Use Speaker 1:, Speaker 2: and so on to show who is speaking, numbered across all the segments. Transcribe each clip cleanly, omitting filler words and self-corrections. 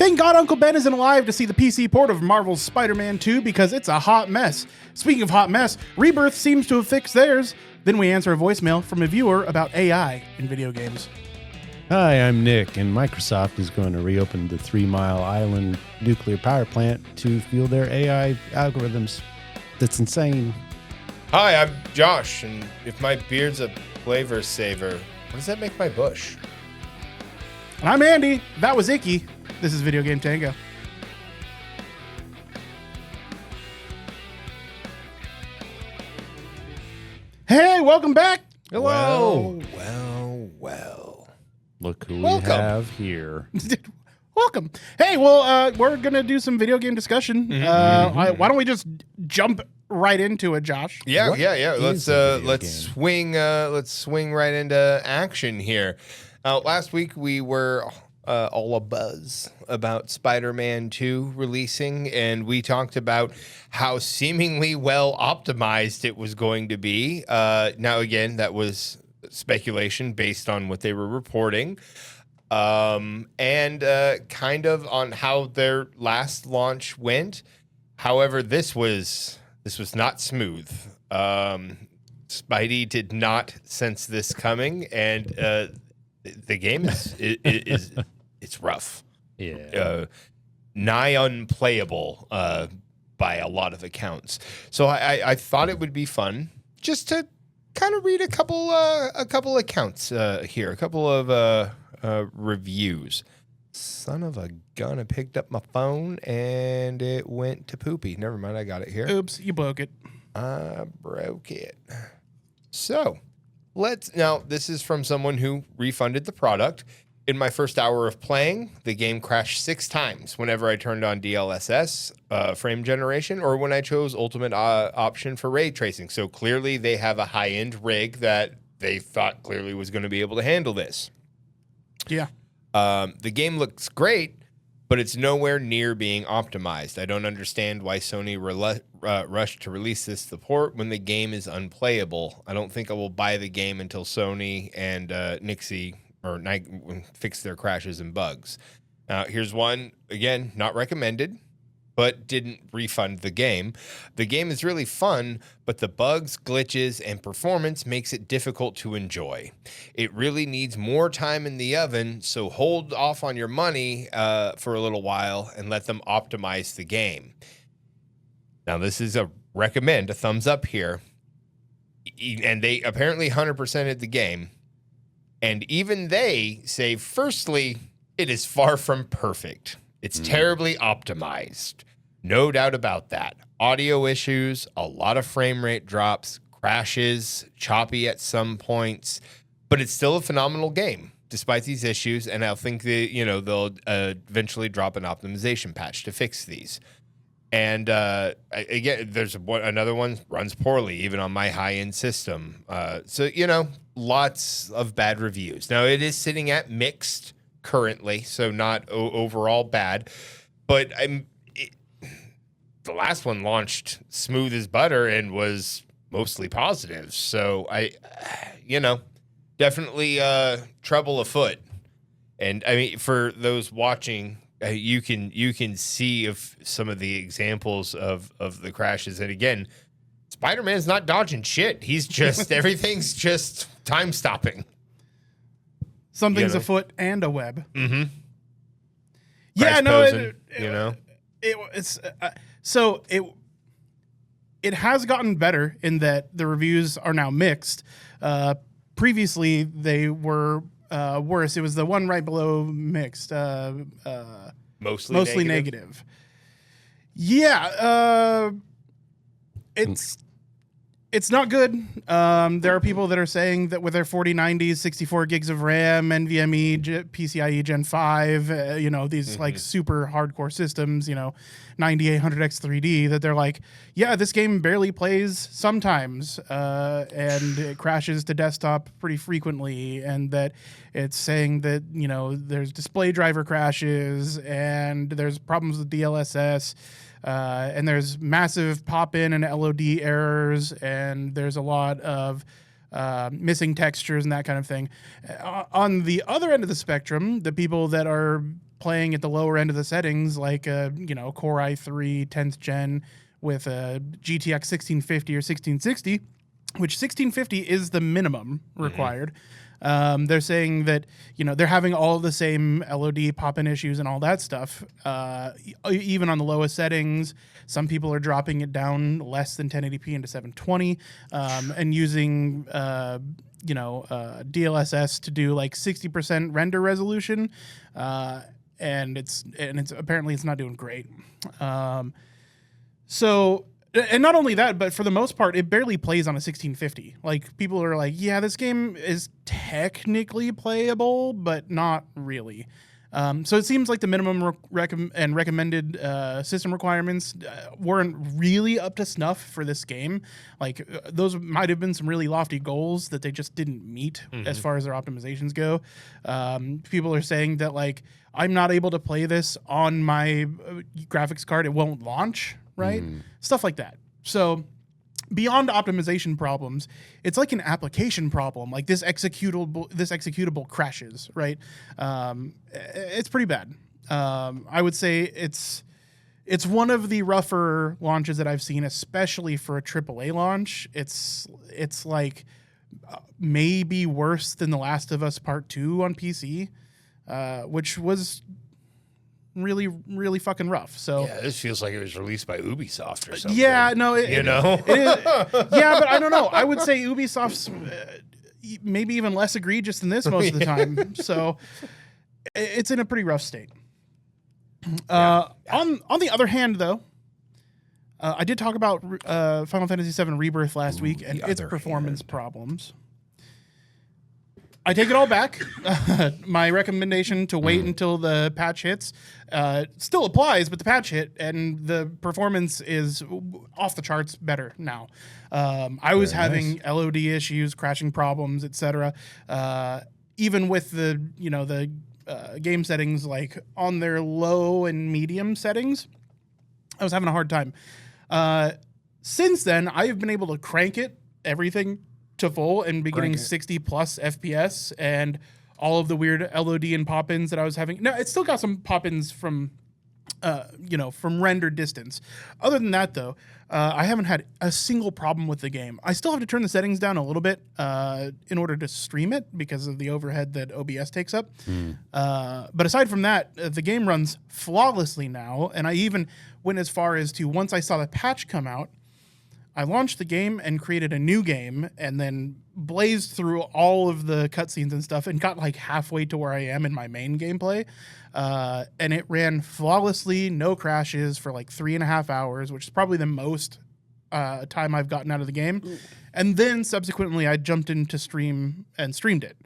Speaker 1: Thank God Uncle Ben isn't alive to see the PC port of Marvel's Spider-Man 2 because it's a hot mess. Speaking of hot mess, Rebirth seems to have fixed theirs. Then we answer a voicemail from a viewer about AI in video games.
Speaker 2: Hi, I'm Nick, and Microsoft is going to reopen the 3 Mile Island nuclear power plant to fuel their AI algorithms. That's insane.
Speaker 3: Hi, I'm Josh, and if my beard's a flavor saver, what does that make my bush?
Speaker 1: And I'm Andy. That was Icky. This is Video Game Tango. Hey, welcome back.
Speaker 2: Hello.
Speaker 3: Well.
Speaker 2: Look who
Speaker 3: Welcome.
Speaker 2: we have here.
Speaker 1: Welcome. Hey, well, we're going to do some video game discussion. Why don't we just jump right into it, Josh?
Speaker 3: Yeah.
Speaker 2: is
Speaker 3: Let's
Speaker 2: a video
Speaker 3: swing right into action here. Last week we were all abuzz about Spider-Man 2 releasing, and we talked about how seemingly well optimized it was going to be. Now, again, that was speculation based on what they were reporting, and kind of on how their last launch went. However, this was not smooth. Spidey did not sense this coming, and the game is it's rough.
Speaker 2: Yeah.
Speaker 3: Nigh unplayable by a lot of accounts. So I thought it would be fun just to kind of read a couple accounts here, a couple of reviews. Son of a gun, I picked up my phone and it went to poopy. Never mind, I got it here.
Speaker 1: Oops, you broke it.
Speaker 3: I broke it. So now this is from someone who refunded the product. In my first hour of playing, the game crashed 6 times whenever I turned on DLSS frame generation or when I chose ultimate option for ray tracing. So clearly they have a high-end rig that they thought clearly was going to be able to handle this.
Speaker 1: Yeah.
Speaker 3: The game looks great, but it's nowhere near being optimized. I don't understand why Sony rushed to release this support when the game is unplayable. I don't think I will buy the game until Sony and Nixie fix their crashes and bugs. Here's one, again, not recommended, but didn't refund the game. The game is really fun, but the bugs, glitches, and performance makes it difficult to enjoy. It really needs more time in the oven, so hold off on your money for a little while and let them optimize the game. Now, this is a recommend, a thumbs up here. And they apparently 100%ed the game. And even they say, firstly, it is far from perfect. It's terribly optimized. No doubt about that. Audio issues, a lot of frame rate drops, crashes, choppy at some points, but it's still a phenomenal game despite these issues. And I think they'll eventually drop an optimization patch to fix these. And again, there's another one runs poorly, even on my high-end system. So lots of bad reviews. Now, it is sitting at mixed currently, so not overall bad. But the last one launched smooth as butter and was mostly positive. So definitely trouble afoot. And I mean, for those watching, you can see of some of the examples of the crashes. And again, Spider-Man's not dodging shit. He's just everything's just time stopping.
Speaker 1: Something's afoot and a web.
Speaker 3: Mm-hmm.
Speaker 1: Yeah, it has gotten better in that the reviews are now mixed. Previously, they were worse. It was the one right below mixed. Mostly negative. Yeah, it's not good. There are people that are saying that with their 4090s, 64 gigs of RAM, NVMe, PCIe Gen 5, these like super hardcore systems, 9800X 3D, that they're like, yeah, this game barely plays sometimes, and it crashes to desktop pretty frequently, and that it's saying that, there's display driver crashes, and there's problems with DLSS, and there's massive pop-in and LOD errors, and there's a lot of missing textures and that kind of thing. On the other end of the spectrum, the people that are playing at the lower end of the settings, like Core i3 10th gen with a GTX 1650 or 1660, which 1650 is the minimum required. They're saying that, they're having all the same LOD pop-in issues and all that stuff. Even on the lowest settings, some people are dropping it down less than 1080p into 720 and using, DLSS to do like 60% render resolution. And it's apparently it's not doing great. So, and not only that, but for the most part, it barely plays on a 1650. Like, people are like, yeah, this game is technically playable, but not really. So it seems like the minimum recommended system requirements weren't really up to snuff for this game. Like, those might have been some really lofty goals that they just didn't meet as far as their optimizations go. People are saying that, like, I'm not able to play this on my graphics card. It won't launch. Right? Stuff like that. So beyond optimization problems, it's like an application problem. Like this executable crashes, right? It's pretty bad. I would say it's one of the rougher launches that I've seen, especially for a AAA launch. It's like maybe worse than The Last of Us Part 2 on PC, which was really, really fucking rough. So
Speaker 3: yeah, this feels like it was released by Ubisoft or something.
Speaker 1: Yeah, no,
Speaker 3: it is.
Speaker 1: Yeah, but I don't know. I would say Ubisoft's maybe even less egregious than this most of the time. So it's in a pretty rough state. On the other hand, though, I did talk about Final Fantasy VII Rebirth last week and its performance problems. I take it all back. My recommendation to wait until the patch hits still applies, but the patch hit and the performance is off the charts better now. I was having LOD issues, crashing problems, etc. Even with the game settings like on their low and medium settings, I was having a hard time. Since then, I have been able to crank everything to full and be getting 60 plus FPS and all of the weird LOD and pop-ins that I was having. No, it's still got some pop-ins from render distance. Other than that, though, I haven't had a single problem with the game. I still have to turn the settings down a little bit in order to stream it because of the overhead that OBS takes up. But aside from that, the game runs flawlessly now. And I even went as far as to, once I saw the patch come out, I launched the game and created a new game and then blazed through all of the cutscenes and stuff and got like halfway to where I am in my main gameplay. And it ran flawlessly, no crashes for like 3.5 hours, which is probably the most time I've gotten out of the game. And then subsequently I jumped into stream and streamed it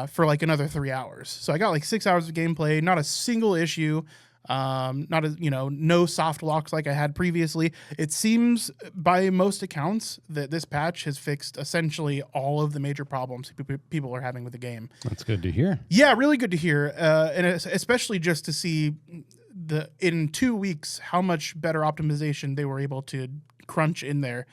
Speaker 1: for like another 3 hours. So I got like 6 hours of gameplay, not a single issue. No soft locks like I had previously. It seems by most accounts that this patch has fixed essentially all of the major problems people are having with the game.
Speaker 2: That's good to hear.
Speaker 1: Yeah, really good to hear. And especially just to see in 2 weeks how much better optimization they were able to crunch in there.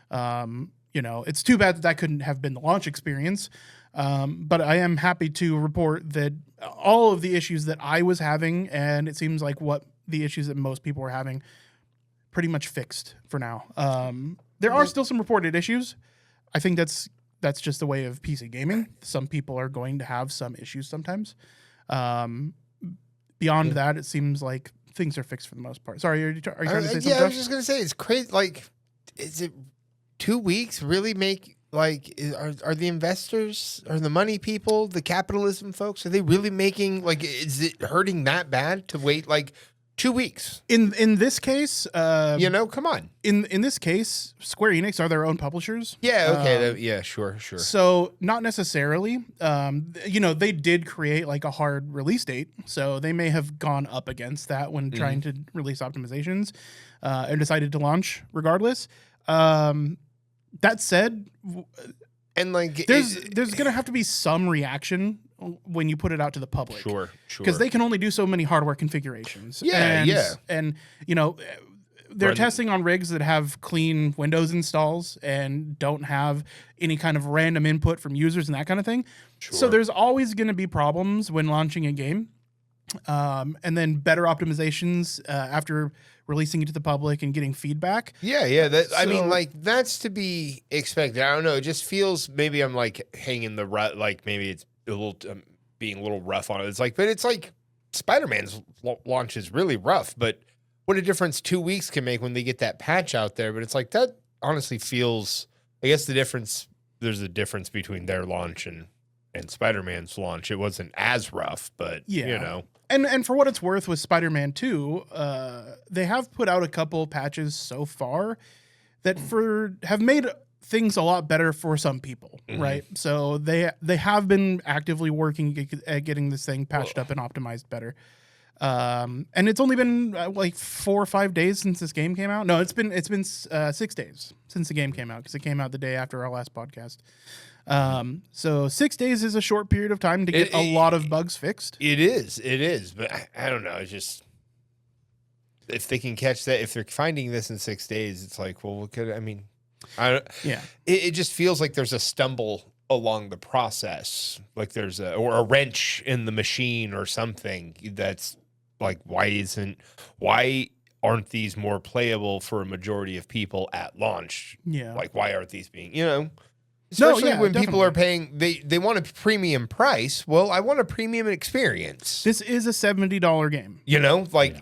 Speaker 1: It's too bad that couldn't have been the launch experience. But I am happy to report that all of the issues that I was having, and it seems like what the issues that most people were having, pretty much fixed for now. There are still some reported issues. I think that's just the way of PC gaming. Some people are going to have some issues sometimes. Beyond that, it seems like things are fixed for the most part. Sorry, are you trying to say something?
Speaker 3: Yeah, I was just going to say, it's crazy. Like, is it 2 weeks really make... Like, are the investors, are the money people, the capitalism folks, are they really making, like, is it hurting that bad to wait, like, 2 weeks?
Speaker 1: In this case...
Speaker 3: come on.
Speaker 1: In this case, Square Enix are their own publishers.
Speaker 3: Yeah, okay. Sure.
Speaker 1: So, not necessarily. They did create, like, a hard release date, so they may have gone up against that when trying to release optimizations and decided to launch regardless. That said,
Speaker 3: and like
Speaker 1: there's gonna have to be some reaction when you put it out to the public.
Speaker 3: Sure.
Speaker 1: Because they can only do so many hardware configurations.
Speaker 3: Yeah.
Speaker 1: And they're testing on rigs that have clean Windows installs and don't have any kind of random input from users and that kind of thing. Sure. So there's always going to be problems when launching a game. and then better optimizations after releasing it to the public and getting feedback.
Speaker 3: Yeah. I mean,
Speaker 1: So-
Speaker 3: like, that's to be expected. I don't know. It just feels, maybe I'm like hanging the rut, like maybe it's a little, being a little rough on it. It's like, but it's like Spider-Man's launch is really rough, but what a difference 2 weeks can make when they get that patch out there. But it's like, that honestly feels, I guess there's a difference between their launch and Spider-Man's launch. It wasn't as rough, but you know.
Speaker 1: And for what it's worth with Spider-Man 2, they have put out a couple patches so far that have made things a lot better for some people, right? So they have been actively working at getting this thing patched up and optimized better. And it's only been like 4 or 5 days since this game came out. No, it's been 6 days since the game came out, because it came out the day after our last podcast. So 6 days is a short period of time to get a lot of bugs fixed.
Speaker 3: It is, but I don't know. It's just, if they can catch that, if they're finding this in 6 days, it's like, well, what could, I mean, it just feels like there's a stumble along the process, like there's or a wrench in the machine or something that's like, why aren't these more playable for a majority of people at launch?
Speaker 1: Yeah.
Speaker 3: Like, why aren't these being, especially when people are paying, they want a premium price. Well, I want a premium experience.
Speaker 1: This is a $70 game.
Speaker 3: Exactly.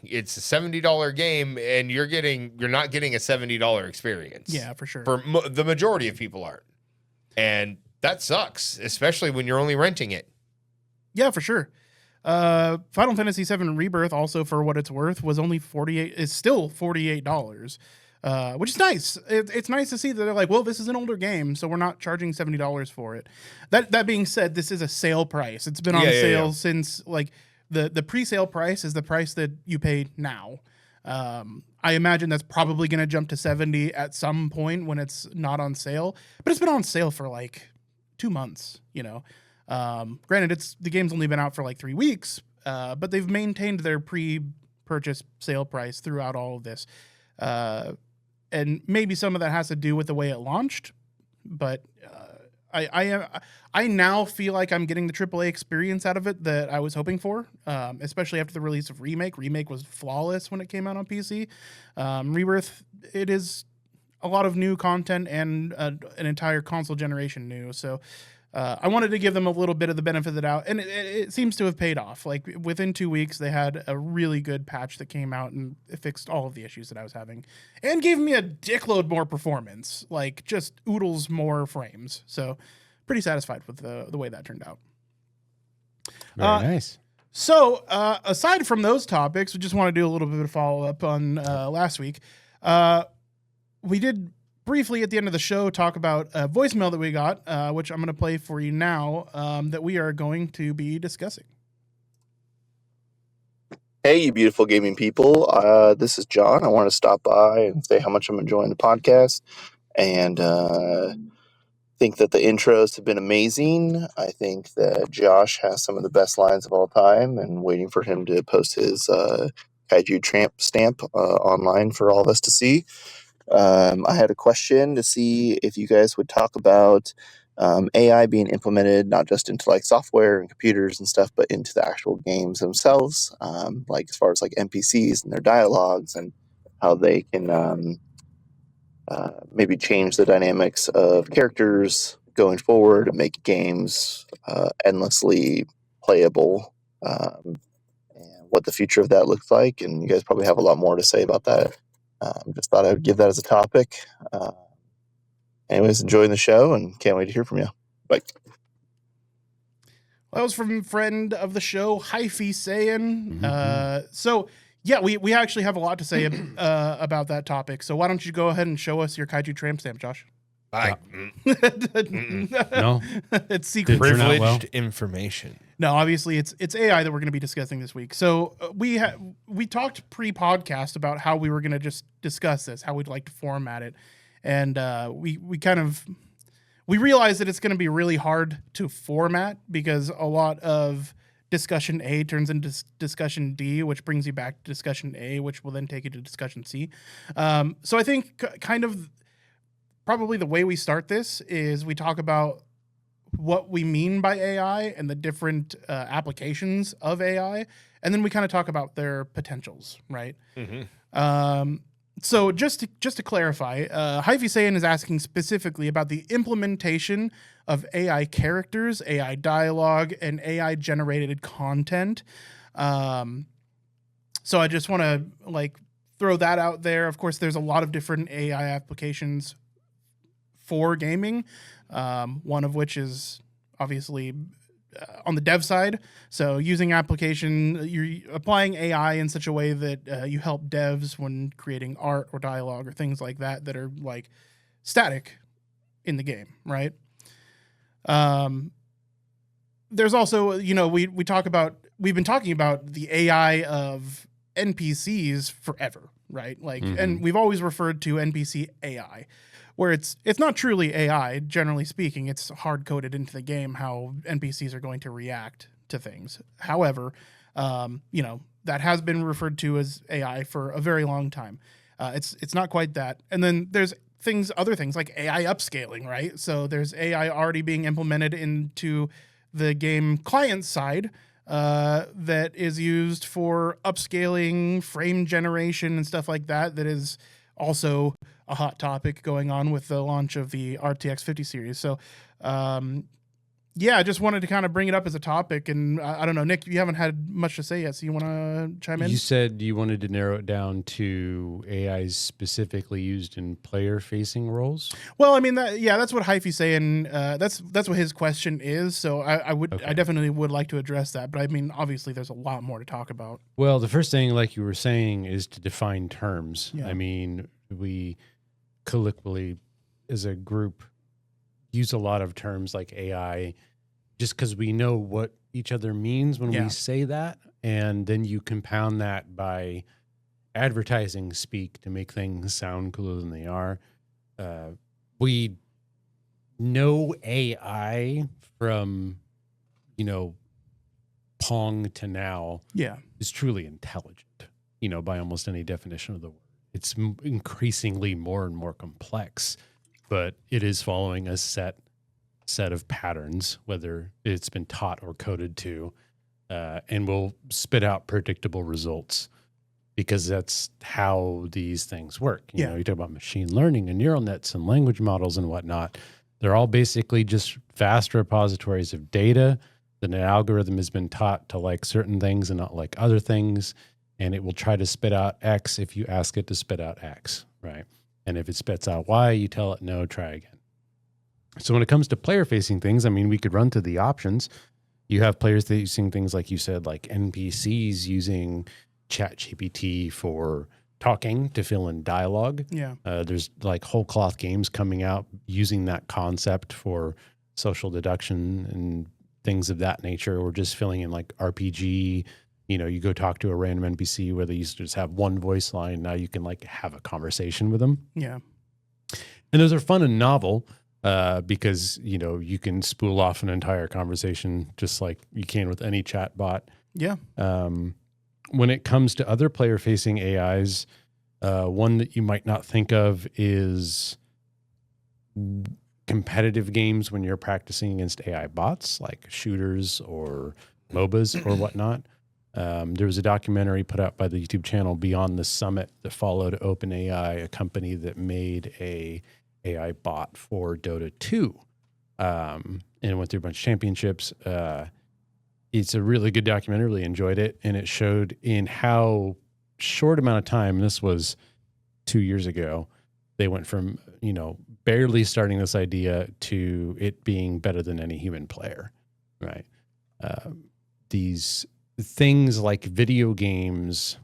Speaker 3: It's a $70 game, and you're not getting a $70 experience.
Speaker 1: Yeah, for sure.
Speaker 3: For the majority of people aren't. And that sucks, especially when you're only renting it.
Speaker 1: Yeah, for sure. Final Fantasy VII Rebirth, also for what it's worth, was only still $48. Which is nice. It's nice to see that they're like, well, this is an older game, so we're not charging $70 for it. That being said, this is a sale price. It's been on sale since, like, the pre-sale price is the price that you pay now. I imagine that's probably going to jump to $70 at some point when it's not on sale, but it's been on sale for like 2 months, Granted, the game's only been out for like 3 weeks, but they've maintained their pre-purchase sale price throughout all of this. And maybe some of that has to do with the way it launched, but I now feel like I'm getting the AAA experience out of it that I was hoping for, especially after the release of Remake. Remake was flawless when it came out on PC. Rebirth, it is a lot of new content and an entire console generation new, so I wanted to give them a little bit of the benefit of the doubt, and it seems to have paid off. Like, within 2 weeks, they had a really good patch that came out, and it fixed all of the issues that I was having, and gave me a dickload more performance, like just oodles more frames. So, pretty satisfied with the way that turned out.
Speaker 2: Very nice.
Speaker 1: So, aside from those topics, we just want to do a little bit of follow up on last week. We did briefly at the end of the show talk about a voicemail that we got, which I'm going to play for you now, that we are going to be discussing.
Speaker 4: Hey, you beautiful gaming people. This is John. I want to stop by and say how much I'm enjoying the podcast, and think that the intros have been amazing. I think that Josh has some of the best lines of all time, and waiting for him to post his Kaiju Tramp stamp online for all of us to see. I had a question to see if you guys would talk about AI being implemented not just into like software and computers and stuff, but into the actual games themselves, like as far as like NPCs and their dialogues and how they can maybe change the dynamics of characters going forward and make games endlessly playable, and what the future of that looks like. And you guys probably have a lot more to say about that. Just thought I would give that as a topic. Anyways, enjoying the show and can't wait to hear from you. Bye.
Speaker 1: That was from friend of the show, Hyphy saying. So, yeah, we actually have a lot to say about that topic. So why don't you go ahead and show us your Kaiju Tramp stamp, Josh?
Speaker 2: No,
Speaker 1: it's secret.
Speaker 3: Privileged information.
Speaker 1: No, obviously it's AI that we're going to be discussing this week. So we talked pre-podcast about how we were going to just discuss this, how we'd like to format it, and we realized that it's going to be really hard to format because a lot of discussion A turns into discussion D, which brings you back to discussion A, which will then take you to discussion C. So I think kind of probably the way we start this is we talk about what we mean by AI and the different applications of AI, and then we kind of talk about their potentials, right? So just to clarify, Hyphy Saiyan is asking specifically about the implementation of AI characters, AI dialogue, and AI generated content. So I just want to like throw that out there. Of course, there's a lot of different AI applications for gaming. One of which is obviously on the dev side. So using you're applying AI in such a way that you help devs when creating art or dialogue or things like that are like static in the game, right? There's also, we've been talking about the AI of NPCs forever, right? Like, and we've always referred to NPC AI, where it's not truly AI, generally speaking. It's hard coded into the game how NPCs are going to react to things. However, that has been referred to as AI for a very long time. It's not quite that. And then there's other things like AI upscaling, right? So there's AI already being implemented into the game client side that is used for upscaling, frame generation, and stuff like that. That is also a hot topic going on with the launch of the RTX 50 series. So, I just wanted to kind of bring it up as a topic. And I don't know, Nick, you haven't had much to say yet, so you want to chime in?
Speaker 2: You said you wanted to narrow it down to AIs specifically used in player-facing roles.
Speaker 1: Well, I mean, that's what Hyphy's saying. That's what his question is. So I definitely would like to address that. But I mean, obviously, there's a lot more to talk about.
Speaker 2: Well, the first thing, like you were saying, is to define terms.
Speaker 1: Yeah.
Speaker 2: I mean, we colloquially, as a group, use a lot of terms like AI just because we know what each other means when we say that. And then you compound that by advertising speak to make things sound cooler than they are. We know AI from, Pong to now is truly intelligent, by almost any definition of the word. It's increasingly more and more complex, but it is following a set of patterns, whether it's been taught or coded to, and will spit out predictable results because that's how these things work. You talk about machine learning and neural nets and language models and whatnot. They're all basically just vast repositories of data that an algorithm has been taught to like certain things and not like other things. And it will try to spit out X if you ask it to spit out X, right? And if it spits out Y, you tell it no, try again. So when it comes to player-facing things, I mean, we could run through the options. You have players using things like you said, like NPCs using ChatGPT for talking to fill in dialogue.
Speaker 1: Yeah.
Speaker 2: There's like whole cloth games coming out using that concept for social deduction and things of that nature, or just filling in like RPG. You go talk to a random NPC where they used to just have one voice line. Now you can like have a conversation with them.
Speaker 1: Yeah.
Speaker 2: And those are fun and novel because, you can spool off an entire conversation just like you can with any chat bot.
Speaker 1: Yeah.
Speaker 2: When it comes to other player-facing AIs, one that you might not think of is competitive games when you're practicing against AI bots like shooters or MOBAs or whatnot. There was a documentary put out by the YouTube channel Beyond the Summit that followed OpenAI, a company that made a AI bot for Dota 2, and went through a bunch of championships. It's a really good documentary. Really enjoyed it, and it showed in how short amount of time, this was 2 years ago, they went from barely starting this idea to it being better than any human player, right? These things like video games,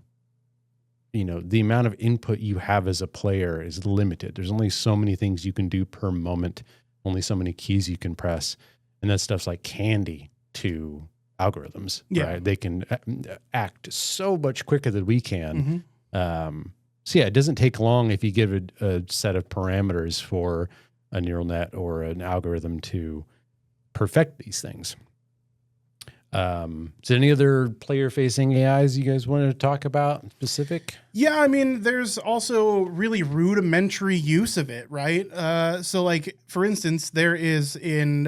Speaker 2: the amount of input you have as a player is limited. There's only so many things you can do per moment, only so many keys you can press. And that stuff's like candy to algorithms, right? They can act so much quicker than we can. It doesn't take long if you give a set of parameters for a neural net or an algorithm to perfect these things. Is there any other player-facing AIs you guys wanted to talk about specific?
Speaker 1: Yeah, I mean, there's also really rudimentary use of it, right? So, like, for instance, there is in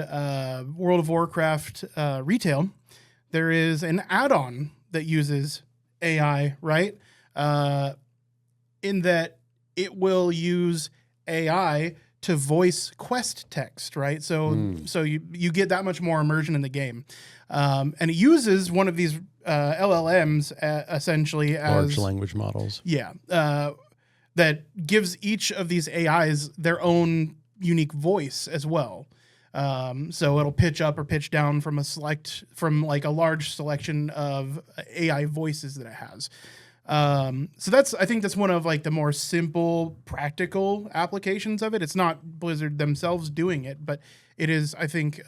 Speaker 1: World of Warcraft retail, there is an add-on that uses AI, right? In that it will use AI to voice quest text, right? So you get that much more immersion in the game. And it uses one of these LLMs essentially as
Speaker 2: Large language models.
Speaker 1: Yeah, that gives each of these AIs their own unique voice as well. So it'll pitch up or pitch down from like a large selection of AI voices that it has. So I think that's one of like the more simple, practical applications of it. It's not Blizzard themselves doing it, but it is, I think,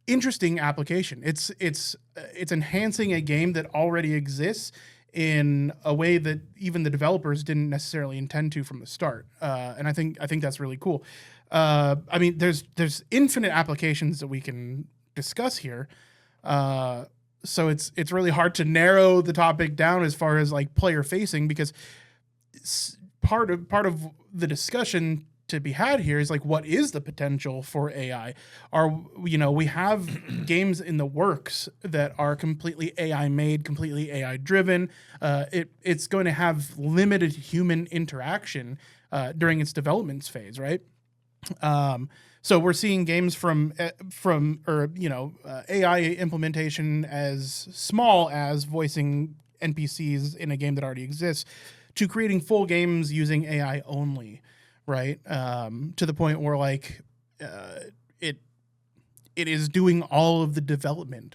Speaker 1: interesting application. It's enhancing a game that already exists in a way that even the developers didn't necessarily intend to from the start. And I think that's really cool. I mean, there's infinite applications that we can discuss here. So it's really hard to narrow the topic down as far as like player facing, because part of the discussion to be had here is like, what is the potential for AI? We have games in the works that are completely AI made, completely AI driven. It's going to have limited human interaction during its development phase, right? So we're seeing games from AI implementation as small as voicing NPCs in a game that already exists, to creating full games using AI only, right? To the point where like it is doing all of the development,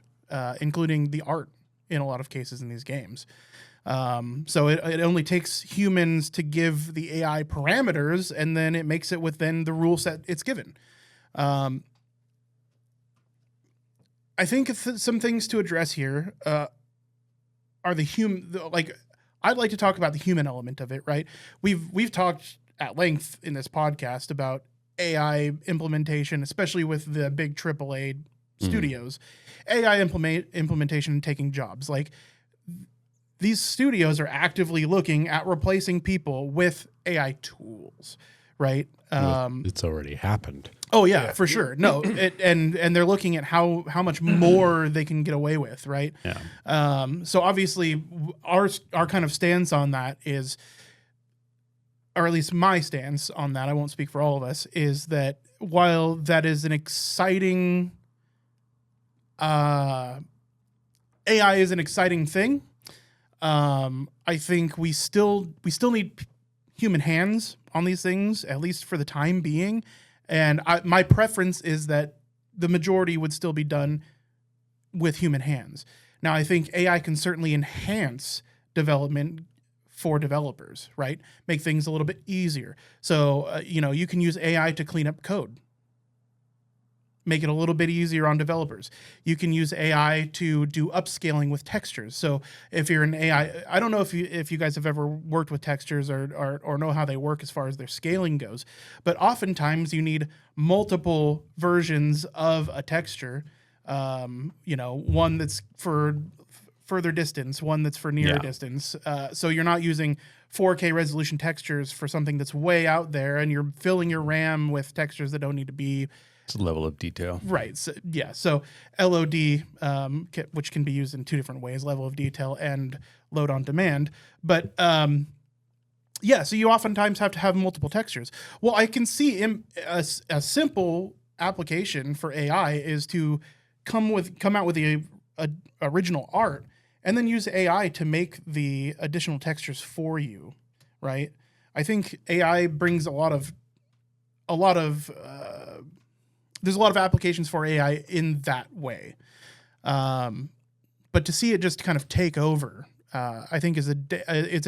Speaker 1: including the art in a lot of cases in these games. So it only takes humans to give the AI parameters, and then it makes it within the rule set it's given. I think some things to address here are I'd like to talk about the human element of it, right? We've talked at length in this podcast about AI implementation, especially with the big AAA studios. AI implementation taking jobs. Like, these studios are actively looking at replacing people with AI tools, right?
Speaker 2: It's already happened.
Speaker 1: Oh yeah, for sure. No, and they're looking at how much more they can get away with, right?
Speaker 2: Yeah.
Speaker 1: So obviously, our kind of stance on that is, or at least my stance on that, I won't speak for all of us, is that while that is an exciting, AI is an exciting thing, I think we still need human hands on these things, at least for the time being. And my preference is that the majority would still be done with human hands. Now, I think AI can certainly enhance development for developers, right? Make things a little bit easier. So, you can use AI to clean up code. Make it a little bit easier on developers. You can use AI to do upscaling with textures. So if you're an AI, I don't know if you guys have ever worked with textures or know how they work as far as their scaling goes, but oftentimes you need multiple versions of a texture. One that's for further distance, one that's for nearer distance. So you're not using 4K resolution textures for something that's way out there, and you're filling your RAM with textures that don't need to be.
Speaker 2: It's a level of detail.
Speaker 1: Right. So, yeah. So LOD, which can be used in two different ways, level of detail and load on demand. But so you oftentimes have to have multiple textures. Well, I can see a simple application for AI is to come out with the original art and then use AI to make the additional textures for you, right? I think AI brings there's a lot of applications for AI in that way. But to see it just kind of take over, I think it's a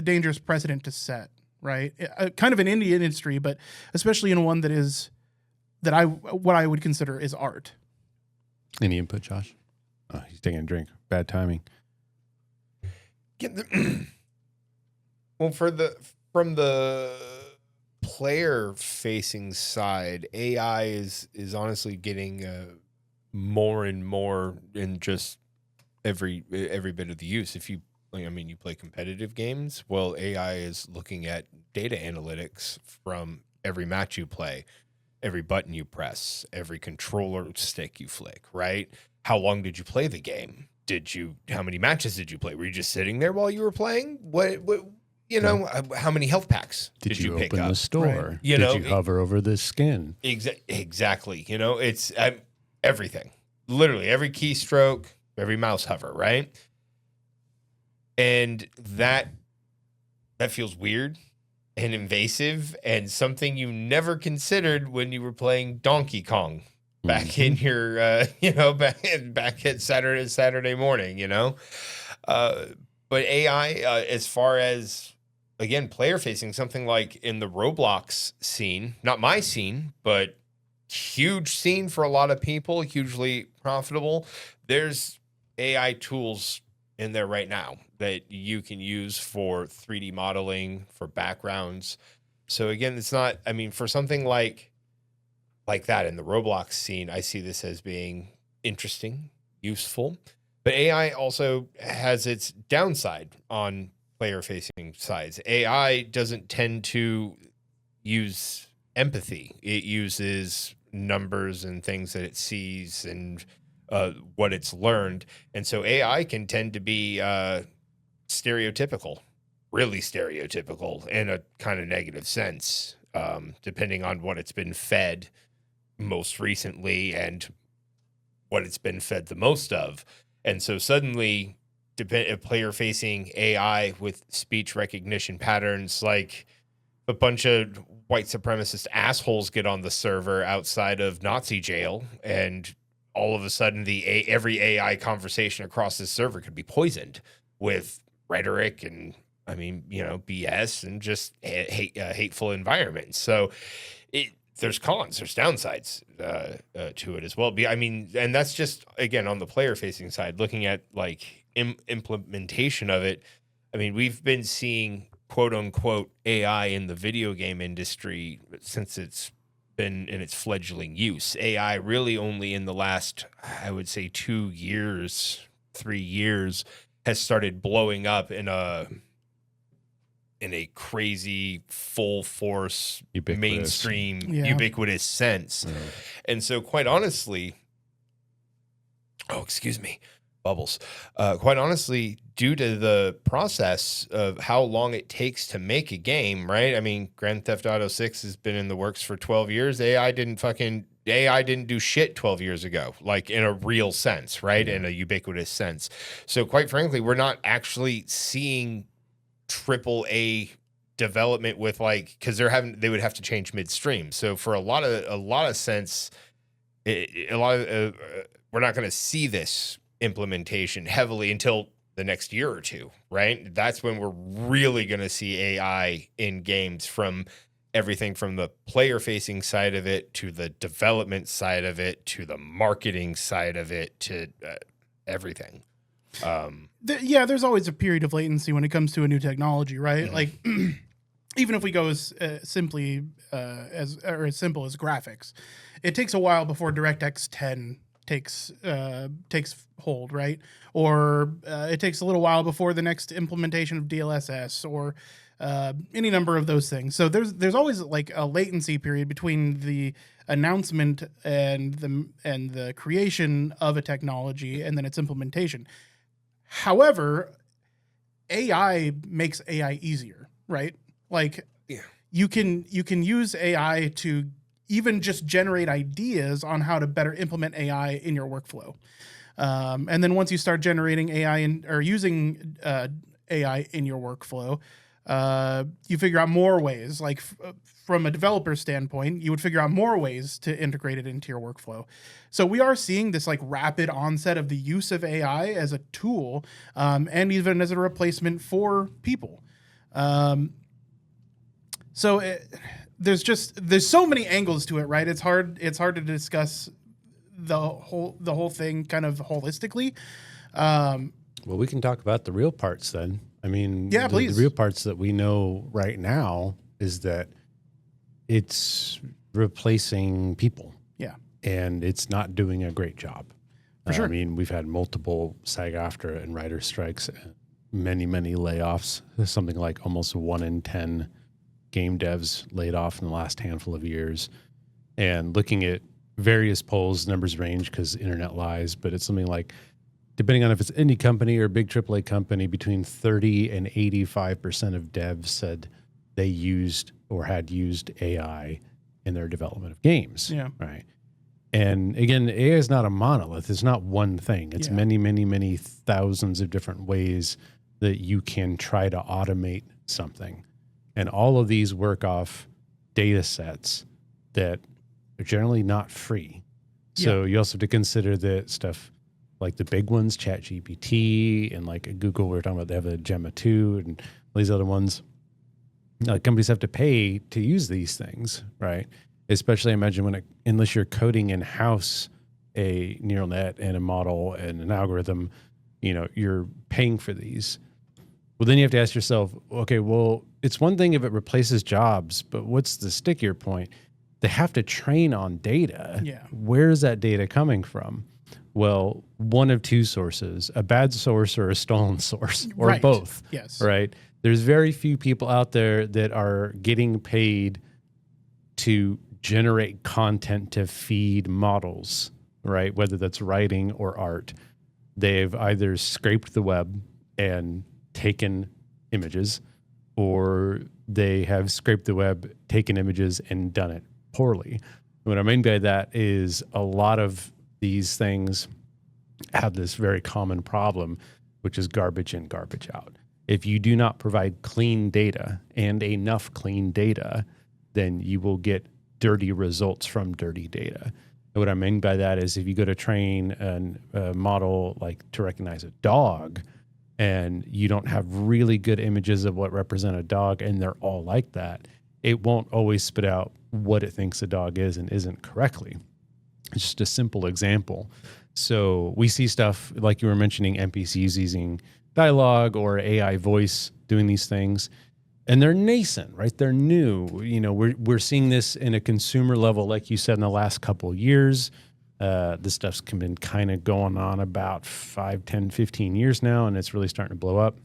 Speaker 1: dangerous precedent to set, right? Kind of an indie industry, but especially in one what I would consider is art.
Speaker 2: Any input, Josh? Oh, he's taking a drink. Bad timing.
Speaker 3: Well, from the player facing side, AI is honestly getting more and more in just every bit of the use. If you, I mean, you play competitive games, well, AI is looking at data analytics from every match you play, every button you press, every controller stick you flick, right? How long did you play the game? How many matches did you play? Were you just sitting there while you were playing? What you know, how many health packs did you pick
Speaker 2: open
Speaker 3: up?
Speaker 2: the store?
Speaker 1: Right.
Speaker 3: You
Speaker 2: Did
Speaker 3: know,
Speaker 2: you hover over the skin?
Speaker 3: Exactly. You know, it's everything. Literally every keystroke, every mouse hover, right? And that feels weird and invasive and something you never considered when you were playing Donkey Kong back in your back at Saturday morning, you know. But AI, as far as, again, player facing, something like in the Roblox scene, not my scene, but huge scene for a lot of people, hugely profitable. There's AI tools in there right now that you can use for 3D modeling, for backgrounds. So again, it's not, I mean, for something like that in the Roblox scene, I see this as being interesting, useful. But AI also has its downside on player-facing sides. AI doesn't tend to use empathy. It uses numbers and things that it sees and what it's learned. And so AI can tend to be stereotypical, really stereotypical in a kind of negative sense, depending on what it's been fed most recently and what it's been fed the most of. And so suddenly, a player-facing AI with speech recognition patterns, like a bunch of white supremacist assholes get on the server outside of Nazi jail, and all of a sudden, every AI conversation across this server could be poisoned with rhetoric and, I mean, you know, BS and just hateful environments. So there's cons, there's downsides to it as well. I mean, and that's just, again, on the player facing side, looking at like implementation of it. I mean, we've been seeing quote unquote AI in the video game industry since it's been in its fledgling use. AI really only in the last, I would say 2 years, 3 years has started blowing up in a crazy full force mainstream ubiquitous sense. Yeah. And so quite honestly, excuse me, bubbles. Quite honestly, due to the process of how long it takes to make a game, right? I mean, Grand Theft Auto 6 has been in the works for 12 years. AI didn't do shit 12 years ago, like in a real sense, right? In a ubiquitous sense. So quite frankly, we're not actually seeing AAA development with because they would have to change midstream. So for a lot of sense, we're not going to see this implementation heavily until the next year or two, right? That's when we're really going to see AI in games, from everything from the player facing side of it to the development side of it to the marketing side of it to everything.
Speaker 1: There's always a period of latency when it comes to a new technology, right? Like, even if we go as simple as graphics, it takes a while before DirectX 10 takes hold, right? Or it takes a little while before the next implementation of DLSS or any number of those things. So there's always like a latency period between the announcement and the creation of a technology and then its implementation. However, AI makes AI easier, right? Like, you can use AI to even just generate ideas on how to better implement AI in your workflow. And then once you start generating AI or using AI in your workflow, you figure out more ways. Like from a developer standpoint, you would figure out more ways to integrate it into your workflow. So we are seeing this like rapid onset of the use of AI as a tool, and even as a replacement for people. There's so many angles to it, right? It's hard to discuss the whole thing kind of holistically.
Speaker 2: Well, we can talk about the real parts then. I mean,
Speaker 1: please.
Speaker 2: The real parts that we know right now is that it's replacing people.
Speaker 1: Yeah.
Speaker 2: and it's not doing a great job.
Speaker 1: For sure.
Speaker 2: I mean, we've had multiple SAG-AFTRA and writer strikes, many layoffs. There's something like almost 1 in 10 game devs laid off in the last handful of years. And looking at various polls, numbers range because internet lies, but it's something like, depending on if it's indie company or big AAA company, between 30 and 85% of devs said they used or had used AI in their development of games.
Speaker 1: Yeah.
Speaker 2: Right. And again, AI is not a monolith. It's not one thing. It's many thousands of different ways that you can try to automate something. And all of these work off data sets that are generally not free. So you also have to consider that stuff like the big ones, ChatGPT and like Google, we were talking about, they have a Gemma 2 and all these other ones. Companies have to pay to use these things, right? Especially, imagine unless you're coding in-house a neural net and a model and an algorithm, you're paying for these. Well, then you have to ask yourself, okay, well, it's one thing if it replaces jobs, but what's the stickier point? They have to train on data.
Speaker 1: Yeah.
Speaker 2: Where's that data coming from? Well, one of two sources, a bad source or a stolen source, or both.
Speaker 1: Yes.
Speaker 2: Right? There's very few people out there that are getting paid to generate content to feed models, right? Whether that's writing or art. They've either scraped the web and taken images, or they have scraped the web, taken images, and done it poorly. What I mean by that is a lot of these things have this very common problem, which is garbage in, garbage out. If you do not provide clean data and enough clean data, then you will get dirty results from dirty data. And what I mean by that is if you go to train a model like to recognize a dog and you don't have really good images of what represent a dog and they're all like that, it won't always spit out what it thinks a dog is and isn't correctly. It's just a simple example. So we see stuff like you were mentioning, NPCs using dialogue or AI voice doing these things. And they're nascent, right? They're new. We're seeing this in a consumer level, like you said, in the last couple of years. This stuff's been kind of going on about 5, 10, 15 years now, and it's really starting to blow up.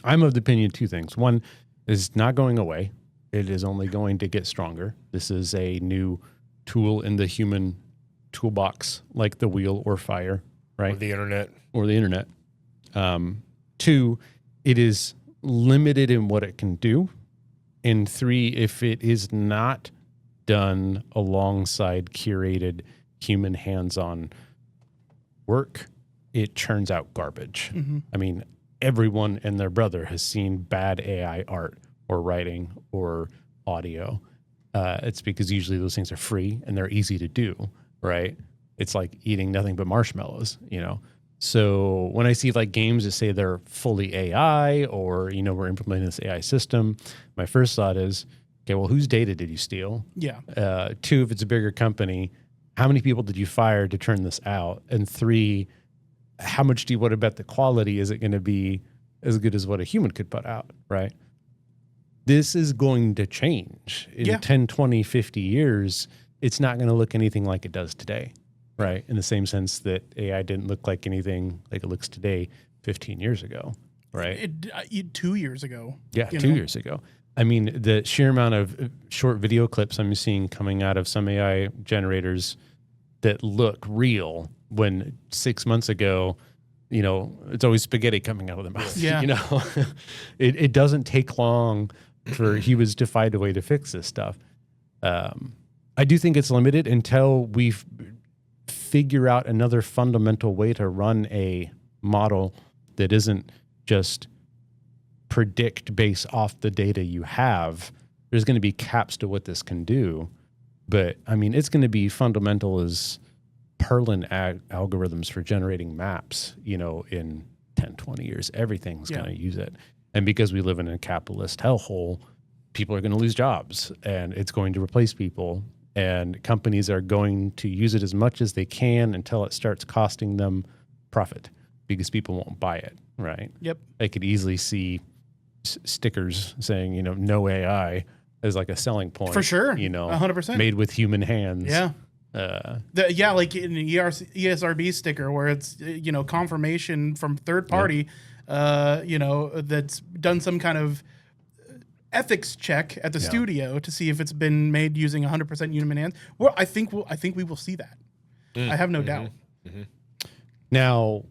Speaker 2: I'm of the opinion two things. One is not going away. It is only going to get stronger. This is a new tool in the human toolbox, like the wheel or fire, right? Or the internet. Two, it is limited in what it can do. And three, if it is not done alongside curated human hands-on work, it churns out garbage.
Speaker 1: Mm-hmm.
Speaker 2: I mean, everyone and their brother has seen bad AI art or writing or audio. It's because usually those things are free and they're easy to do, right? It's like eating nothing but marshmallows, So when I see like games that say they're fully AI or, we're implementing this AI system, my first thought is, okay, well, whose data did you steal?
Speaker 1: Yeah.
Speaker 2: Two, if it's a bigger company, how many people did you fire to turn this out? And three, how much do you want to bet the quality? Is it going to be as good as what a human could put out, right? This is going to change. In 10, 20, 50 years, it's not going to look anything like it does today. Right. In the same sense that AI didn't look like anything like it looks today 15 years ago. Right.
Speaker 1: 2 years ago.
Speaker 2: Yeah. 2 years ago. I mean, the sheer amount of short video clips I'm seeing coming out of some AI generators that look real when 6 months ago, it's always spaghetti coming out of the mouth.
Speaker 1: Yeah.
Speaker 2: It doesn't take long for humans to find a way to fix this stuff. I do think it's limited until we've figure out another fundamental way to run a model that isn't just predict based off the data you have. There's going to be caps to what this can do. But I mean, it's going to be fundamental as Perlin algorithms for generating maps, in 10, 20 years. Everything's going to use it. And because we live in a capitalist hellhole, people are going to lose jobs and it's going to replace people. And companies are going to use it as much as they can until it starts costing them profit because people won't buy it, right?
Speaker 1: Yep.
Speaker 2: I could easily see stickers saying, no AI as like a selling point.
Speaker 1: For sure.
Speaker 2: 100%. Made with human hands.
Speaker 1: Yeah. Like an ESRB sticker where it's confirmation from third party, that's done some kind of ethics check at the studio to see if it's been made using 100% human hands. Well, I think we will see that. I have no doubt.
Speaker 3: Mm-hmm.
Speaker 2: Now,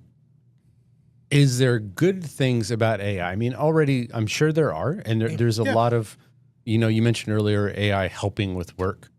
Speaker 2: is there good things about AI? I mean, already I'm sure there are, and there's a lot of, you mentioned earlier AI helping with work.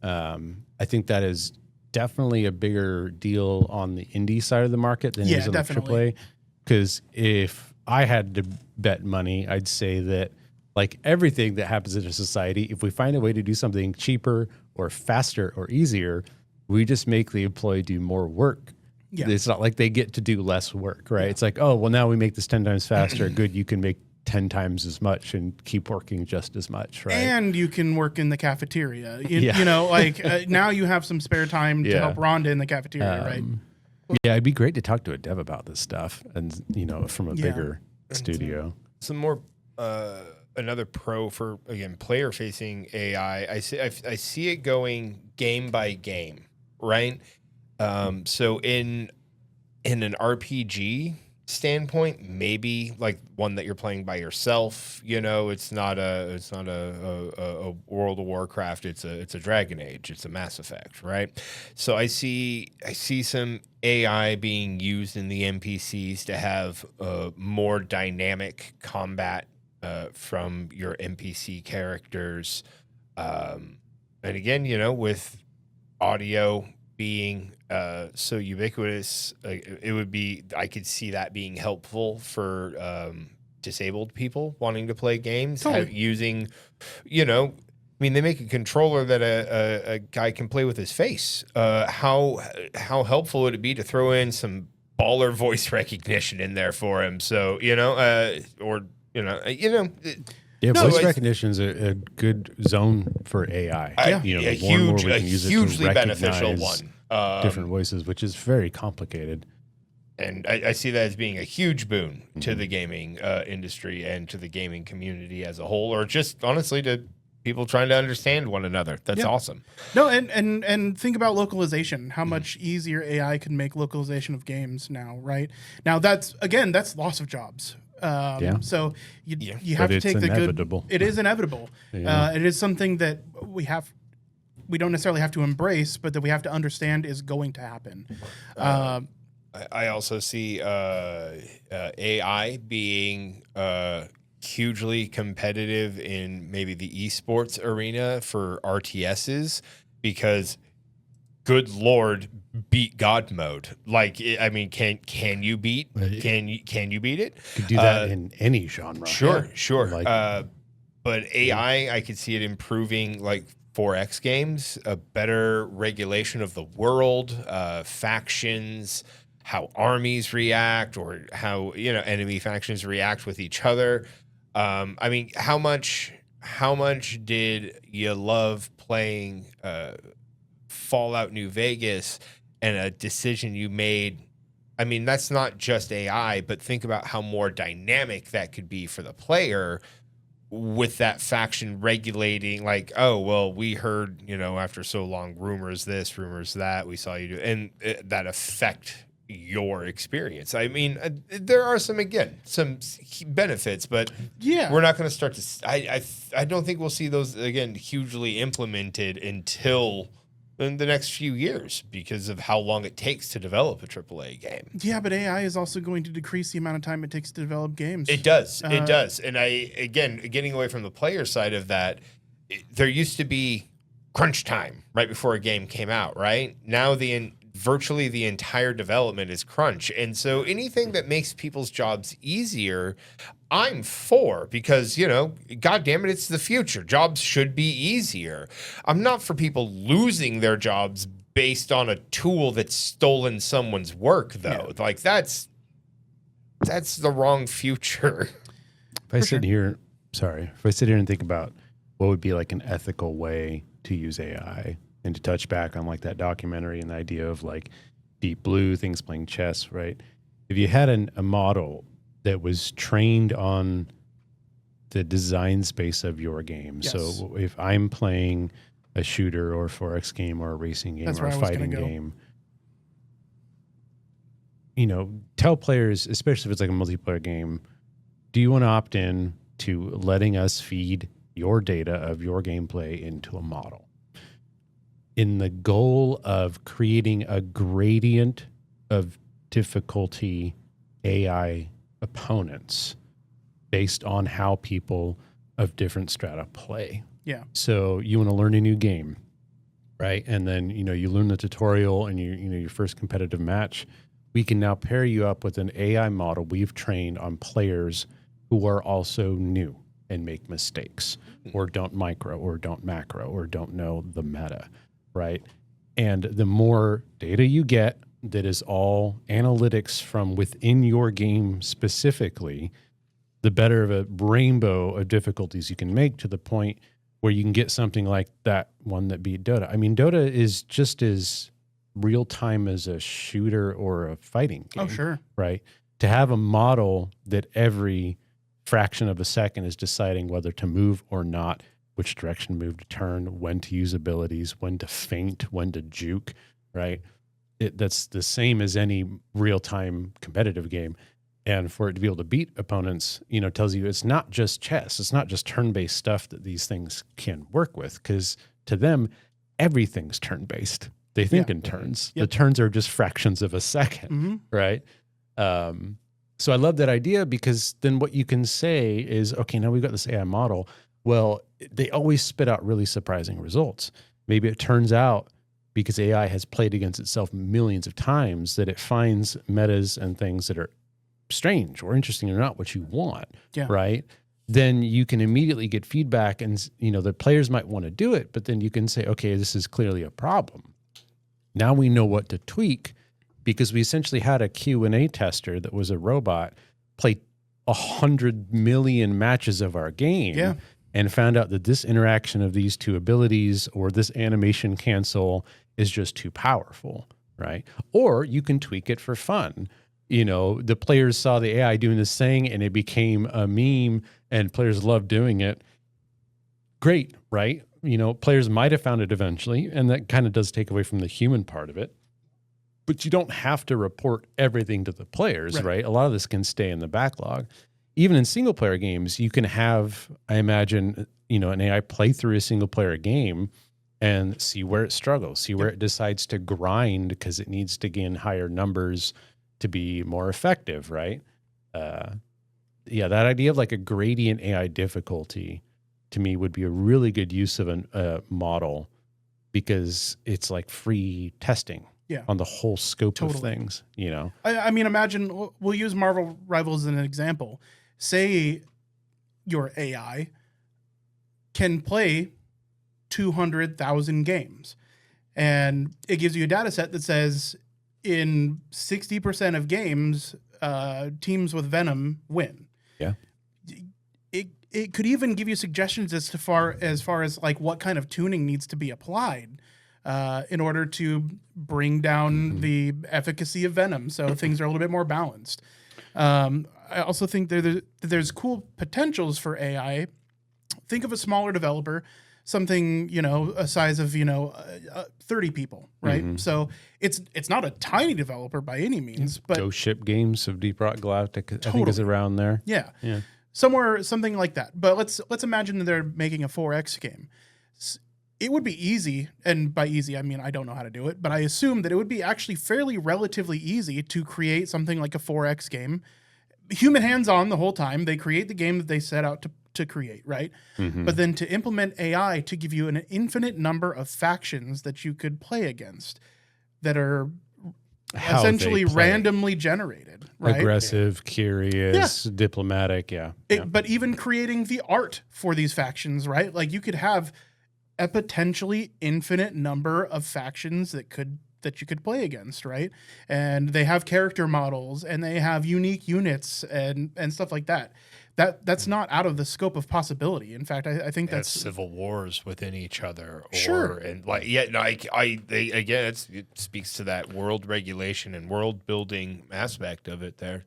Speaker 2: I think that is definitely a bigger deal on the indie side of the market than it is on the AAA. Because if I had to bet money, I'd say that like everything that happens in a society, if we find a way to do something cheaper or faster or easier, we just make the employee do more work. Yeah. It's not like they get to do less work, right? Yeah. It's like, oh, well, now we make this 10 times faster. Good, you can make 10 times as much and keep working just as much, right?
Speaker 1: And you can work in the cafeteria. Now you have some spare time to help Rhonda in the cafeteria, right?
Speaker 2: Yeah, it'd be great to talk to a dev about this stuff and, from a bigger studio.
Speaker 3: Some more, another pro for, again, player-facing AI. I see it going game by game, right? So in an RPG standpoint, maybe like one that you're playing by yourself, it's not a World of Warcraft, it's a Dragon Age, it's a Mass Effect, right? So I see some AI being used in the NPCs to have more dynamic combat from your NPC characters, and again, with audio being so ubiquitous, I could see that being helpful for disabled people wanting to play games, using, they make a controller that a guy can play with his face. How helpful would it be to throw in some baller voice recognition in there for him? So,
Speaker 2: voice recognition is a good zone for AI.
Speaker 3: A hugely beneficial one.
Speaker 2: Different voices, which is very complicated.
Speaker 3: And I see that as being a huge boon to the gaming industry and to the gaming community as a whole, or just honestly to people trying to understand one another. That's awesome.
Speaker 1: No, and think about localization. How much easier AI can make localization of games now, right? Now that's loss of jobs. So you have to take the
Speaker 2: inevitable.
Speaker 1: It is inevitable. It is something that we don't necessarily have to embrace, but that we have to understand is going to happen.
Speaker 3: I also see AI being hugely competitive in maybe the esports arena for RTSs, because good Lord, beat God mode. Can you beat it?
Speaker 2: You could do that in any genre.
Speaker 3: Sure. But AI, I could see it improving 4X games, a better regulation of the world, factions, how armies react, or how enemy factions react with each other. How much did you love playing Fallout New Vegas and a decision you made? That's not just AI, but think about how more dynamic that could be for the player, with that faction regulating, we heard, after so long, rumors this, rumors that, we saw you do, and that affect your experience. There are some benefits, but we're not going to start to, I don't think we'll see those, again, hugely implemented until in the next few years, because of how long it takes to develop a AAA game.
Speaker 1: Yeah, but AI is also going to decrease the amount of time it takes to develop games.
Speaker 3: It does. And getting away from the player side of that, there used to be crunch time right before a game came out, right? Now virtually the entire development is crunch. And so anything that makes people's jobs easier, I'm for, because, God damn it, it's the future. Jobs should be easier. I'm not for people losing their jobs based on a tool that's stolen someone's work, though. Yeah. That's the wrong future.
Speaker 2: If I sit here and think about what would be an ethical way to use AI, and to touch back on that documentary and the idea of Deep Blue, things playing chess, right? If you had a model that was trained on the design space of your game. Yes. So if I'm playing a shooter or 4X game or a racing game
Speaker 1: That's
Speaker 2: or
Speaker 1: where
Speaker 2: a
Speaker 1: I was
Speaker 2: fighting
Speaker 1: gonna go.
Speaker 2: game. You know, tell players, especially if it's like a multiplayer game, do you want to opt in to letting us feed your data of your gameplay into a model in the goal of creating a gradient of difficulty AI opponents based on how people of different strata play?
Speaker 1: Yeah.
Speaker 2: So you want to learn a new game, right? And then, you know, you learn the tutorial and you know, your first competitive match. We can now pair you up with an AI model we've trained on players who are also new and make mistakes or don't micro or don't macro or don't know the meta, right? And the more data you get that is all analytics from within your game specifically, the better of a rainbow of difficulties you can make, to the point where you can get something like that one that beat Dota. I mean, Dota is just as real time as a shooter or a fighting game.
Speaker 1: Oh, sure.
Speaker 2: Right? To have a model that every fraction of a second is deciding whether to move or not, which direction to move, to turn, when to use abilities, when to feint, when to juke, right? That's the same as any real-time competitive game. And for it to be able to beat opponents, you know, tells you it's not just chess. It's not just turn-based stuff that these things can work with, because to them, everything's turn-based. They think in turns.
Speaker 1: Yep.
Speaker 2: The turns are just fractions of a second, right? So I love that idea, because then what you can say is, okay, now we've got this AI model. Well, they always spit out really surprising results. Maybe it turns out, because AI has played against itself millions of times, that it finds metas and things that are strange or interesting or not what you want, right? Then you can immediately get feedback, and, you know, the players might want to do it, but then you can say, okay, this is clearly a problem. Now we know what to tweak, because we essentially had a Q&A tester that was a robot play 100 million matches of our game and found out that this interaction of these two abilities or this animation cancel is just too powerful, right? Or you can tweak it for fun. You know, the players saw the AI doing this thing and it became a meme and players loved doing it. Great, right? You know, players might have found it eventually, and that kind of does take away from the human part of it. But you don't have to report everything to the players, right? A lot of this can stay in the backlog. Even in single player games, you can have, I imagine, you know, an AI play through a single player game and see where it struggles, see where it decides to grind because it needs to gain higher numbers to be more effective, right? That idea of like a gradient AI difficulty, to me, would be a really good use of a model, because it's like free testing on the whole scope of things, you know?
Speaker 1: I mean, imagine, we'll use Marvel Rivals as an example. Say your AI can play 200,000 games, and it gives you a data set that says in 60% of games, teams with Venom win.
Speaker 2: Yeah.
Speaker 1: It could even give you suggestions as far as like what kind of tuning needs to be applied in order to bring down the efficacy of Venom, so things are a little bit more balanced. I also think there's cool potentials for AI. Think of a smaller developer, something, you know, a size of, you know, 30 people, right? So it's not a tiny developer by any means, but
Speaker 2: Ghost Ship Games of Deep Rock Galactic, I think, is around there.
Speaker 1: Yeah. Something like that. But let's imagine that they're making a 4X game. It would be easy, and by easy I mean I don't know how to do it, but I assume that it would be actually fairly relatively easy to create something like a 4X game. Human hands on the whole time. They create the game that they set out to create, right? But then to implement AI to give you an infinite number of factions that you could play against that are essentially randomly generated, right?
Speaker 2: Aggressive, curious, diplomatic,
Speaker 1: But even creating the art for these factions, right? Like you could have a potentially infinite number of factions that you could play against, right? And they have character models and they have unique units and stuff like that. That's not out of the scope of possibility. In fact, I think that's
Speaker 3: civil wars within each other.
Speaker 1: Sure.
Speaker 3: It speaks to that world regulation and world building aspect of it there.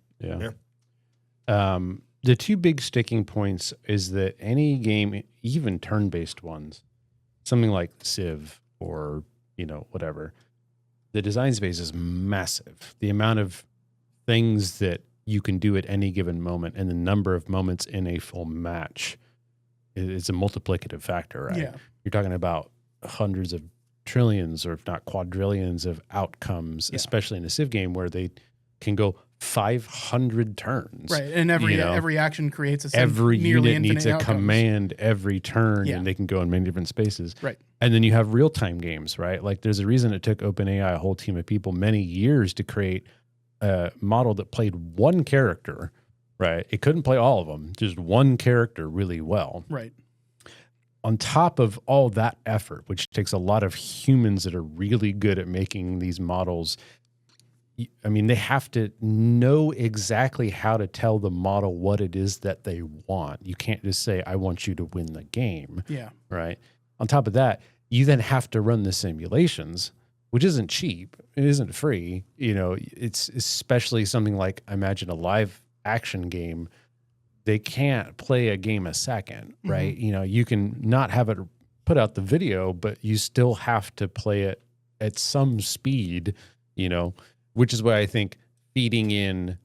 Speaker 2: The two big sticking points is that any game, even turn-based ones, something like Civ or, whatever, the design space is massive. The amount of things that you can do at any given moment and the number of moments in a full match is a multiplicative factor, right?
Speaker 1: Yeah.
Speaker 2: You're talking about hundreds of trillions, or if not quadrillions, of outcomes, especially in a Civ game where they can go 500 turns.
Speaker 1: Right. And every action creates a
Speaker 2: every
Speaker 1: nearly
Speaker 2: unit needs a
Speaker 1: outcomes.
Speaker 2: command every turn, and they can go in many different spaces.
Speaker 1: Right.
Speaker 2: And then you have real-time games, right? Like there's a reason it took OpenAI, a whole team of people, many years to create a model that played one character, right? It couldn't play all of them, just one character really well.
Speaker 1: Right.
Speaker 2: On top of all that effort, which takes a lot of humans that are really good at making these models, I mean, they have to know exactly how to tell the model what it is that they want. You can't just say, I want you to win the game.
Speaker 1: Yeah.
Speaker 2: Right. On top of that, you then have to run the simulations, which isn't cheap. It isn't free. It's especially something like, imagine a live action game. They can't play a game a second, right? You can not have it put out the video, but you still have to play it at some speed, which is why I think feeding in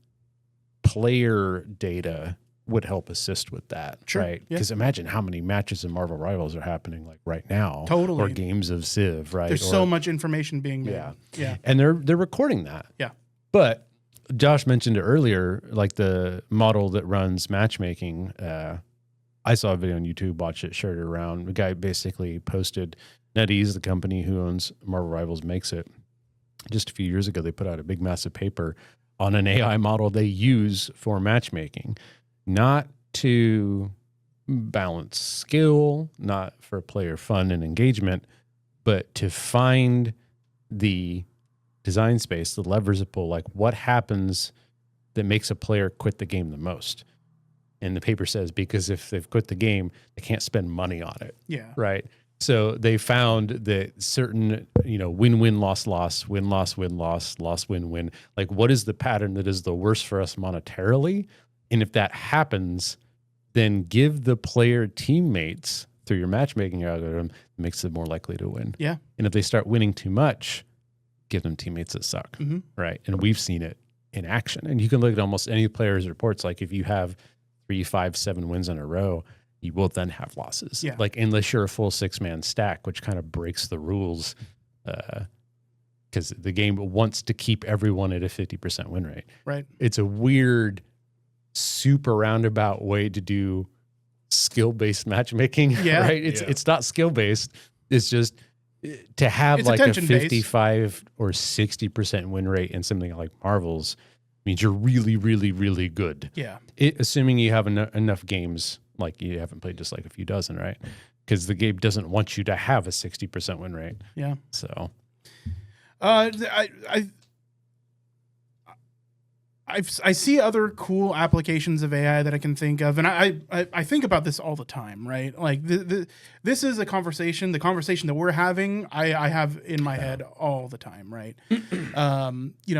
Speaker 2: player data would help assist with that, right? Because imagine how many matches in Marvel Rivals are happening like right now.
Speaker 1: Totally.
Speaker 2: Or games of Civ, right?
Speaker 1: There's so much information being made. Yeah.
Speaker 2: And they're recording that.
Speaker 1: Yeah.
Speaker 2: But Josh mentioned it earlier, like the model that runs matchmaking. I saw a video on YouTube, watched it, shared it around. The guy basically posted, NetEase, the company who owns Marvel Rivals, makes it. Just a few years ago, they put out a big, massive paper on an AI model they use for matchmaking, not to balance skill, not for player fun and engagement, but to find the design space, the levers to pull, like what happens that makes a player quit the game the most. And the paper says, because if they've quit the game, they can't spend money on it.
Speaker 1: Yeah.
Speaker 2: Right. So they found that certain, win-win, loss-loss, win-loss, win-loss, loss-win-win. Like, what is the pattern that is the worst for us monetarily? And if that happens, then give the player teammates through your matchmaking algorithm, it makes them more likely to win.
Speaker 1: Yeah.
Speaker 2: And if they start winning too much, give them teammates that suck.
Speaker 1: Mm-hmm.
Speaker 2: Right. And we've seen it in action. And you can look at almost any player's reports. Like if you have 3, 5, 7 wins in a row, you will then have losses.
Speaker 1: Yeah.
Speaker 2: Like unless you're a full 6-man stack, which kind of breaks the rules, because the game wants to keep everyone at a 50% win rate.
Speaker 1: Right.
Speaker 2: It's a weird, super roundabout way to do skill-based matchmaking.
Speaker 1: Yeah.
Speaker 2: Right. It's not skill-based. It's just to have like a 55 or 60% win rate in something like Marvels means you're really, really, really good.
Speaker 1: Yeah.
Speaker 2: Assuming you have enough games, like you haven't played just like a few dozen, right? Because the game doesn't want you to have a 60% win rate.
Speaker 1: Yeah.
Speaker 2: So,
Speaker 1: I see other cool applications of AI that I can think of, and I think about this all the time, right? Like this is the conversation that we're having. I have in my head all the time, right?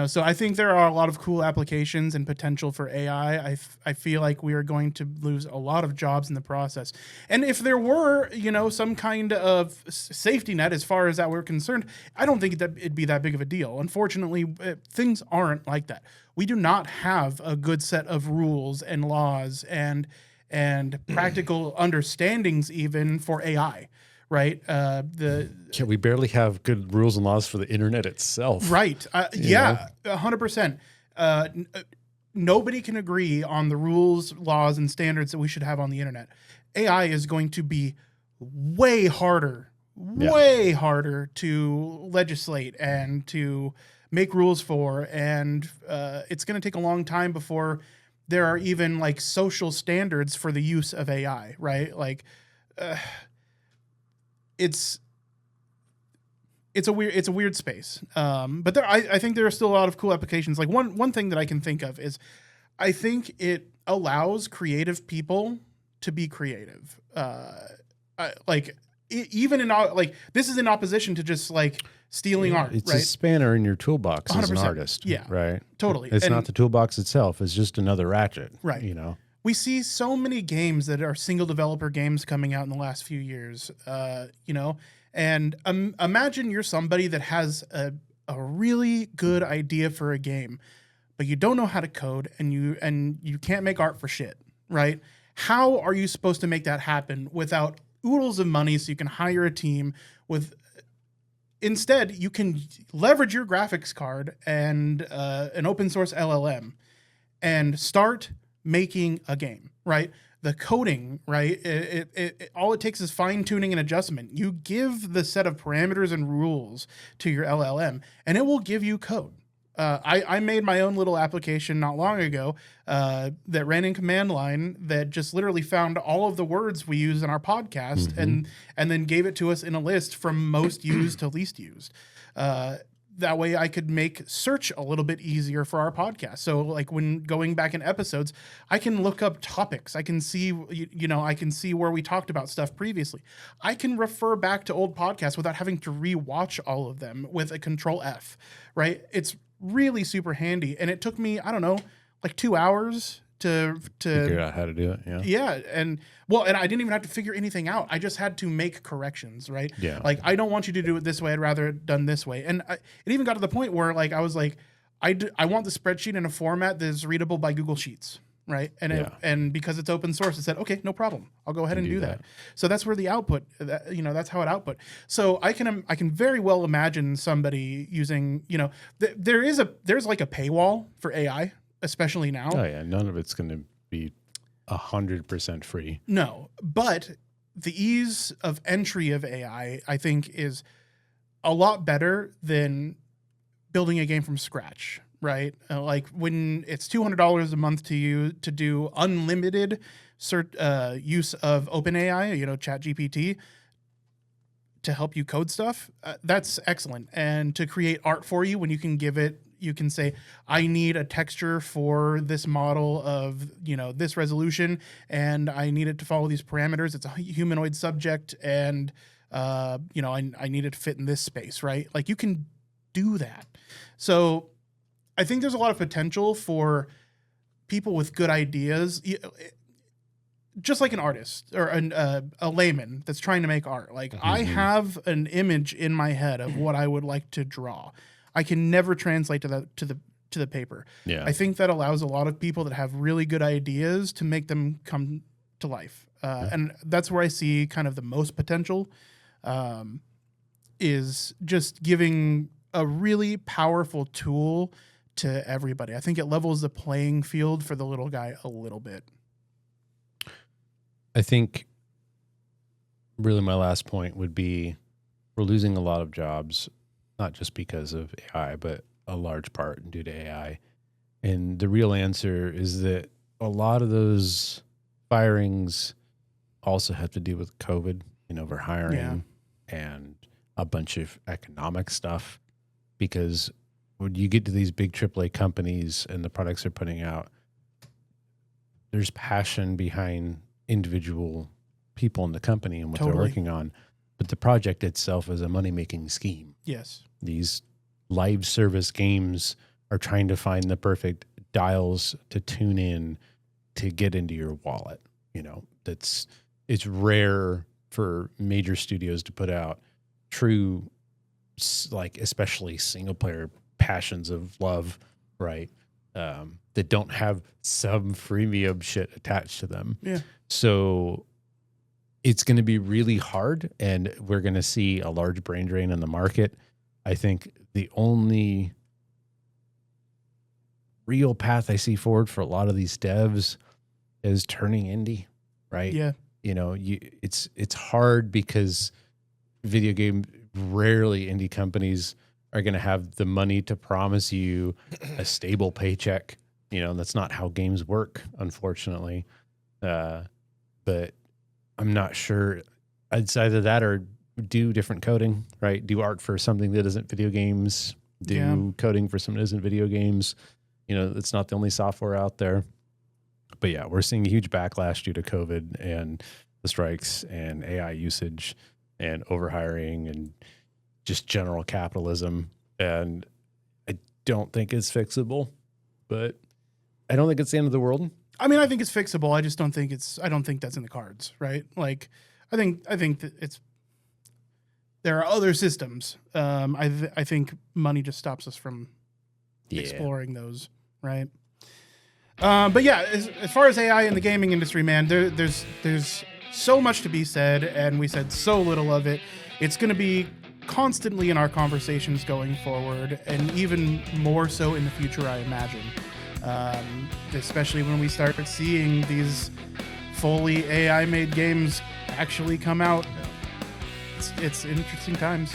Speaker 1: So I think there are a lot of cool applications and potential for AI. I feel like we are going to lose a lot of jobs in the process, and if there were, some kind of safety net as far as that we're concerned, I don't think that it'd be that big of a deal. Unfortunately, things aren't like that. We do not have a good set of rules and laws and practical understandings even for AI, right?
Speaker 2: we barely have good rules and laws for the internet itself.
Speaker 1: Right. 100%. Nobody can agree on the rules, laws, and standards that we should have on the internet. AI is going to be way harder to legislate and to make rules for, and it's going to take a long time before there are even like social standards for the use of AI, right? Like, it's a weird space. But I think there are still a lot of cool applications. Like one thing that I can think of is, I think it allows creative people to be creative. Even in this is in opposition to just like stealing art.
Speaker 2: It's
Speaker 1: right?
Speaker 2: a spanner in your toolbox as an
Speaker 1: 100%.
Speaker 2: artist.
Speaker 1: Yeah,
Speaker 2: right.
Speaker 1: totally.
Speaker 2: It's not the toolbox itself. It's just another ratchet.
Speaker 1: Right. we see so many games that are single developer games coming out in the last few years, and imagine you're somebody that has a really good idea for a game, but you don't know how to code and you can't make art for shit, right? How are you supposed to make that happen without oodles of money so you can hire a team with... Instead, you can leverage your graphics card and an open source LLM and start making a game, right? The coding, right? All it takes is fine tuning and adjustment. You give the set of parameters and rules to your LLM, and it will give you code. I made my own little application not long ago that ran in command line that just literally found all of the words we use in our podcast and then gave it to us in a list from most used to least used. That way I could make search a little bit easier for our podcast. So like when going back in episodes, I can look up topics. I can see, I can see where we talked about stuff previously. I can refer back to old podcasts without having to rewatch all of them with a Control F, right? It's really super handy. And it took me, I don't know, like 2 hours to
Speaker 2: figure out how to do it.
Speaker 1: Yeah. And I didn't even have to figure anything out. I just had to make corrections, right?
Speaker 2: Yeah.
Speaker 1: Like, I don't want you to do it this way. I'd rather it done this way. And it even got to the point where like, I was like, I want the spreadsheet in a format that is readable by Google Sheets. Right. And because it's open source, it said, okay, no problem. I'll go ahead and do that. So that's where the output, that's how it output. So I can very well imagine somebody using, there's like a paywall for AI, especially now.
Speaker 2: Oh yeah. None of it's going to be 100% free.
Speaker 1: No, but the ease of entry of AI, I think, is a lot better than building a game from scratch. Right, like when it's $200 a month to you to do unlimited use of OpenAI, ChatGPT, to help you code stuff. That's excellent, and to create art for you when you can say, I need a texture for this model of this resolution, and I need it to follow these parameters. It's a humanoid subject, and I need it to fit in this space. Right, like you can do that. So I think there's a lot of potential for people with good ideas, just like an artist or a layman that's trying to make art. Like I have an image in my head of what I would like to draw. I can never translate to the paper.
Speaker 2: Yeah.
Speaker 1: I think that allows a lot of people that have really good ideas to make them come to life. And that's where I see kind of the most potential, is just giving a really powerful tool to everybody. I think it levels the playing field for the little guy a little bit.
Speaker 2: I think really my last point would be we're losing a lot of jobs, not just because of AI, but a large part due to AI. And the real answer is that a lot of those firings also have to do with COVID, over hiring and a bunch of economic stuff, because when you get to these big AAA companies and the products they're putting out, there's passion behind individual people in the company and what they're working on. But the project itself is a money-making scheme. Yes. These live service games are trying to find the perfect dials to tune in to get into your wallet. It's rare for major studios to put out true, like especially single-player passions of love, right? That don't have some freemium shit attached to them. Yeah. So it's going to be really hard, and we're going to see a large brain drain in the market. I think the only real path I see forward for a lot of these devs is turning indie, right? Yeah. It's hard because video game, rarely indie companies are going to have the money to promise you a stable paycheck. That's not how games work, unfortunately. But I'm not sure. It's either that or do different coding, right? Do art for something that isn't video games. Do coding for something that isn't video games. It's not the only software out there. But yeah, we're seeing a huge backlash due to COVID and the strikes and AI usage and overhiring and just general capitalism. And I don't think it's fixable, but I don't think it's the end of the world.
Speaker 1: I mean, I think it's fixable. I just don't think I don't think that's in the cards, right? Like, I think that there are other systems. I think money just stops us from exploring those, right? But yeah, as far as AI in the gaming industry, man, there's so much to be said, and we said so little of it. It's going to be constantly in our conversations going forward, and even more so in the future, I imagine. Especially when we start seeing these fully AI-made games actually come out. It's interesting times.